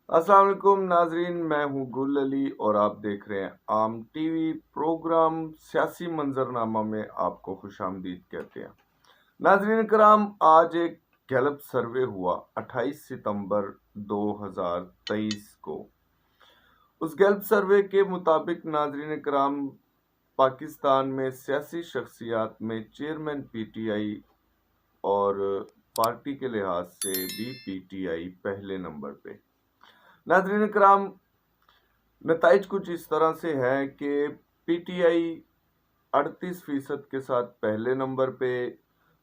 अस्सलाम वालेकुम नाजरीन, मैं हूं गुल अली और आप देख रहे हैं आम टीवी प्रोग्राम सियासी मंजरनामा में आपको खुशामदीद कहते हैं। नाजरीन कराम, आज एक गैलप सर्वे हुआ 28 सितंबर 2023 को। उस गैलप सर्वे के मुताबिक नाजरीन कराम, पाकिस्तान में सियासी शख्सियात में चेयरमैन पीटीआई और पार्टी के लिहाज से भी पीटीआई पहले नंबर पे। नाज़रीन कराम, नताइज कुछ इस तरह से है कि पीटीआई 38% के साथ पहले नंबर पे,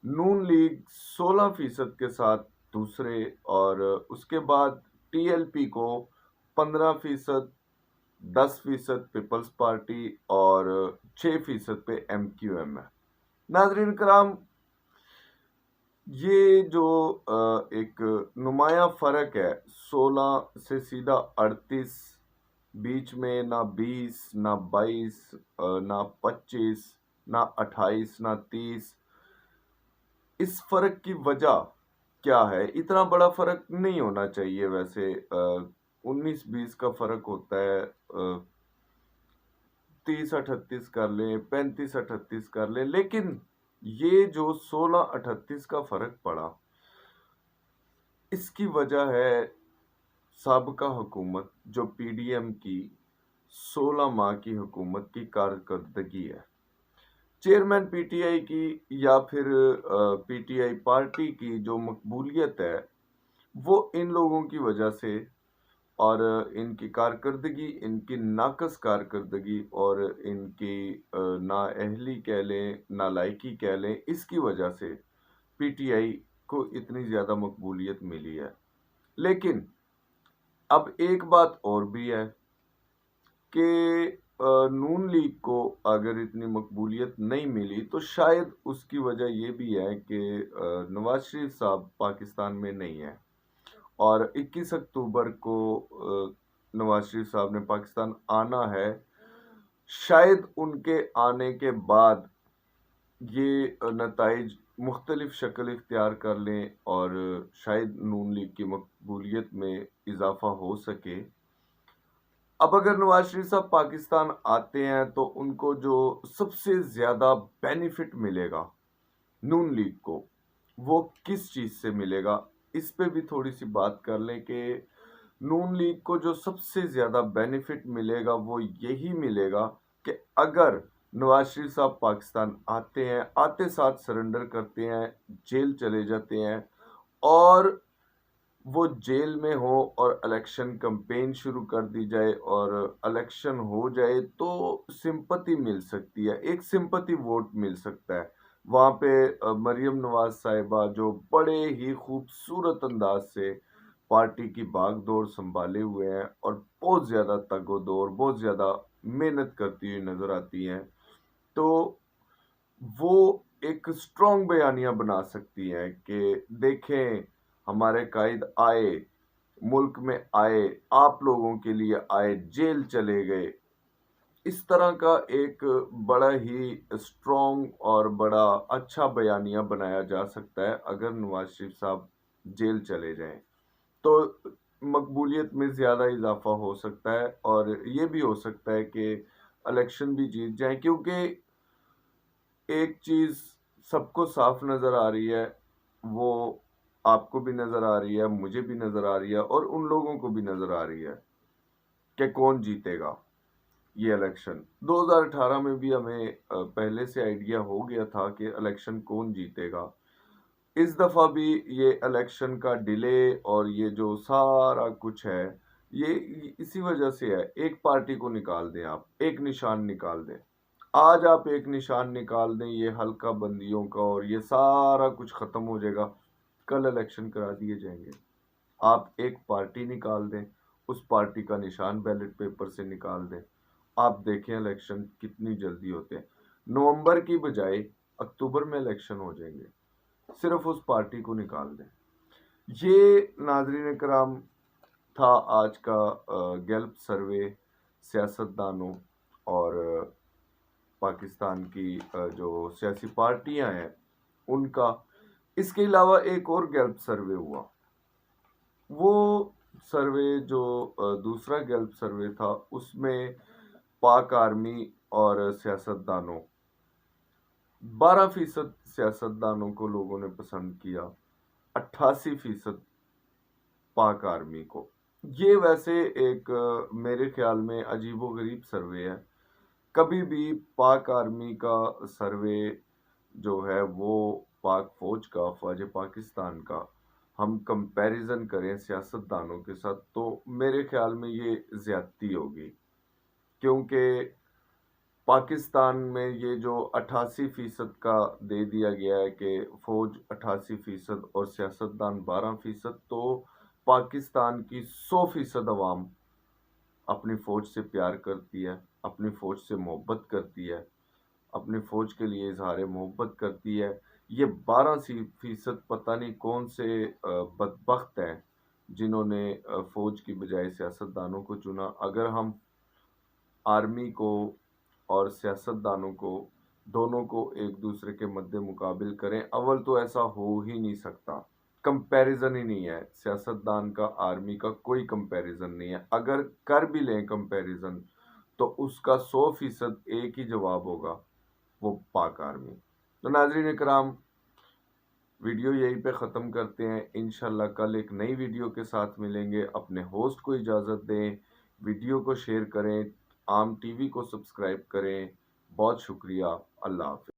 नून लीग 16% के साथ दूसरे, और उसके बाद टीएलपी को 15%, 10% पीपल्स पार्टी और 6% पे एमक्यूएम है। नाज़रीन कराम, ये जो एक नुमाया फ़र्क है 16 से सीधा 38, बीच में ना 20 ना 22 ना 25 ना 28 ना 30, इस फर्क की वजह क्या है? इतना बड़ा फर्क नहीं होना चाहिए वैसे। 19-20 का फर्क होता है, 30-38 कर लें, 35-38 कर लें, लेकिन ये जो 16-38 का फर्क पड़ा, इसकी वजह है साबका हुकूमत, जो पीडीएम की 16 माह की हुकूमत की कारकर्दगी है। चेयरमैन पीटीआई की या फिर पीटीआई पार्टी की जो मकबूलियत है, वो इन लोगों की वजह से, और इनकी कारकर्दगी, इनकी नाकस कारकर्दगी और इनकी नाअहली कह लें, नालायकी कह लें, इसकी वजह से पीटीआई को इतनी ज़्यादा मकबूलियत मिली है। लेकिन अब एक बात और भी है कि नून लीग को अगर इतनी मकबूलियत नहीं मिली तो शायद उसकी वजह ये भी है कि नवाज शरीफ साहब पाकिस्तान में नहीं है, और 21 अक्टूबर को नवाज शरीफ साहब ने पाकिस्तान आना है। शायद उनके आने के बाद ये नताइज मुख्तलिफ शक्ल इख्तियार कर लें और शायद नून लीग की मकबूलियत में इजाफा हो सके। अब अगर नवाज शरीफ साहब पाकिस्तान आते हैं तो उनको जो सबसे ज़्यादा बेनिफिट मिलेगा नून लीग को, वो किस चीज़ से मिलेगा, इस पे भी थोड़ी सी बात कर लें कि नून लीग को जो सबसे ज़्यादा बेनिफिट मिलेगा वो यही मिलेगा कि अगर नवाज शरीफ साहब पाकिस्तान आते हैं, आते साथ सरेंडर करते हैं, जेल चले जाते हैं, और वो जेल में हो और इलेक्शन कैंपेन शुरू कर दी जाए और इलेक्शन हो जाए, तो सिंपैथी मिल सकती है, एक सिंपैथी वोट मिल सकता है। वहाँ पे मरियम नवाज साहिबा, जो बड़े ही खूबसूरत अंदाज से पार्टी की भागदौड़ संभाले हुए हैं और बहुत ज़्यादा तगोदौर, बहुत ज़्यादा मेहनत करती हुई नजर आती हैं, तो वो एक स्ट्रॉन्ग बयानिया बना सकती हैं कि देखें, हमारे कायद आए, मुल्क में आए, आप लोगों के लिए आए, जेल चले गए। इस तरह का एक बड़ा ही स्ट्रॉन्ग और बड़ा अच्छा बयानिया बनाया जा सकता है अगर नवाज शरीफ साहब जेल चले जाएं, तो मकबूलियत में ज़्यादा इजाफा हो सकता है, और ये भी हो सकता है कि इलेक्शन भी जीत जाएं, क्योंकि एक चीज सबको साफ नजर आ रही है, वो आपको भी नजर आ रही है, मुझे भी नजर आ रही है, और उन लोगों को भी नजर आ रही है कि कौन जीतेगा ये इलेक्शन। 2018 में भी हमें पहले से आइडिया हो गया था कि इलेक्शन कौन जीतेगा। इस दफा भी ये इलेक्शन का डिले और ये जो सारा कुछ है, ये इसी वजह से है। एक पार्टी को निकाल दें, आप एक निशान निकाल दें, आज आप एक निशान निकाल दें ये हल्का बंदियों का, और ये सारा कुछ खत्म हो जाएगा, कल इलेक्शन करा दिए जाएंगे। आप एक पार्टी निकाल दें, उस पार्टी का निशान बैलेट पेपर से निकाल दें, आप देखें इलेक्शन कितनी जल्दी होते हैं। नवंबर की बजाय अक्टूबर में इलेक्शन हो जाएंगे, सिर्फ उस पार्टी को निकाल दें। ये नाजरीन कराम था आज का गैल्प सर्वे सियासतदानों और पाकिस्तान की जो सियासी पार्टियां हैं उनका। इसके अलावा एक और गैल्प सर्वे हुआ, वो سروے جو دوسرا گیلپ سروے تھا اس میں پاک آرمی اور سیاستدانوں 12% سیاستدانوں کو لوگوں نے پسند کیا، 88% پاک آرمی کو۔ یہ ویسے ایک میرے خیال میں عجیب و غریب سروے ہے۔ کبھی بھی پاک آرمی کا سروے جو ہے وہ پاک فوج کا، فوج پاکستان کا ہم کمپیریزن کریں سیاستدانوں کے ساتھ تو میرے خیال میں یہ زیادتی ہوگی، کیونکہ پاکستان میں یہ جو 88% کا دے دیا گیا ہے کہ فوج 88% اور سیاستدان 12%، تو پاکستان کی 100% عوام اپنی فوج سے پیار کرتی ہے، اپنی فوج سے محبت کرتی ہے، اپنی فوج کے لیے اظہار محبت کرتی ہے۔ یہ 12% پتہ نہیں کون سے بدبخت ہیں جنہوں نے فوج کی بجائے سیاستدانوں کو چنا۔ اگر ہم آرمی کو اور سیاستدانوں کو دونوں کو ایک دوسرے کے مد مقابل کریں، اول تو ایسا ہو ہی نہیں سکتا، کمپیریزن ہی نہیں ہے، سیاستدان کا آرمی کا کوئی کمپیریزن نہیں ہے۔ اگر کر بھی لیں کمپیریزن تو اس کا 100% ایک ہی جواب ہوگا، وہ پاک آرمی۔ تو ناظرین کرام، ویڈیو یہیں پہ ختم کرتے ہیں، انشاءاللہ کل ایک نئی ویڈیو کے ساتھ ملیں گے۔ اپنے ہوسٹ کو اجازت دیں، ویڈیو کو شیئر کریں، عام ٹی وی کو سبسکرائب کریں۔ بہت شکریہ، اللہ حافظ۔